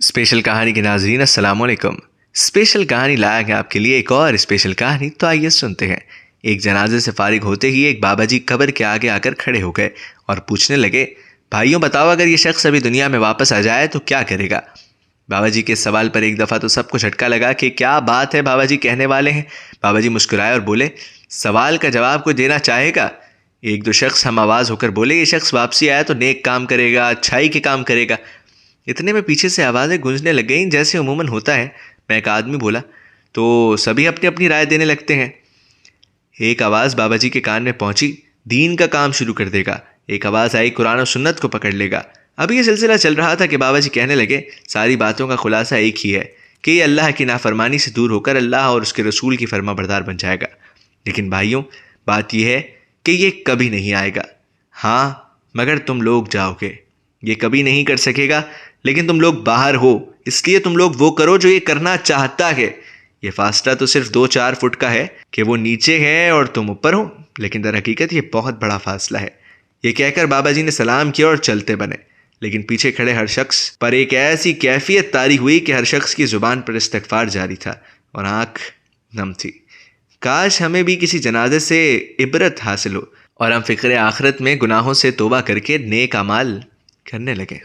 Special کہانی کے ناظرین السلام علیکم۔ اسپیشل کہانی لایا گیا آپ کے لیے ایک اور اسپیشل کہانی، تو آئیے سنتے ہیں۔ ایک جنازے سے فارغ ہوتے ہی ایک بابا جی قبر کے آگے آ کر کھڑے ہو گئے اور پوچھنے لگے، بھائیوں بتاؤ اگر یہ شخص ابھی دنیا میں واپس آ جائے تو کیا کرے گا؟ بابا جی کے اس سوال پر ایک دفعہ تو سب کو جھٹکا لگا کہ کیا بات ہے بابا جی کہنے والے ہیں۔ بابا جی مسکرائے اور بولے، سوال کا جواب کوئی دینا چاہے گا؟ ایک دو شخص ہم آواز ہو کر بولے، یہ شخص واپسی آیا تو نیک کام کرے گا، اچھائی کے کام کرے گا۔ اتنے میں پیچھے سے آوازیں گونجنے لگ گئیں جیسے عموماً ہوتا ہے۔ میں ایک آدمی بولا تو سبھی اپنی اپنی رائے دینے لگتے ہیں۔ ایک آواز بابا جی کے کان میں پہنچی، دین کا کام شروع کر دے گا۔ ایک آواز آئی، قرآن و سنت کو پکڑ لے گا۔ اب یہ سلسلہ چل رہا تھا کہ بابا جی کہنے لگے، ساری باتوں کا خلاصہ ایک ہی ہے کہ یہ اللہ کی نافرمانی سے دور ہو کر اللہ اور اس کے رسول کی فرما بردار بن جائے گا۔ لیکن بھائیوں، بات یہ ہے کہ یہ کبھی نہیں آئے گا، ہاں مگر تم لوگ جاؤ گے۔ یہ کبھی نہیں کر سکے گا، لیکن تم لوگ باہر ہو، اس لیے تم لوگ وہ کرو جو یہ کرنا چاہتا ہے۔ یہ فاصلہ تو صرف 2-4 فٹ کا ہے کہ وہ نیچے ہے اور تم اوپر ہو، لیکن در حقیقت یہ بہت بڑا فاصلہ ہے۔ یہ کہہ کر بابا جی نے سلام کیا اور چلتے بنے، لیکن پیچھے کھڑے ہر شخص پر ایک ایسی کیفیت طاری ہوئی کہ ہر شخص کی زبان پر استغفار جاری تھا اور آنکھ نم تھی۔ کاش ہمیں بھی کسی جنازے سے عبرت حاصل ہو اور ہم فکر آخرت میں گناہوں سے توبہ کر کے نیک اعمال کرنے لگے۔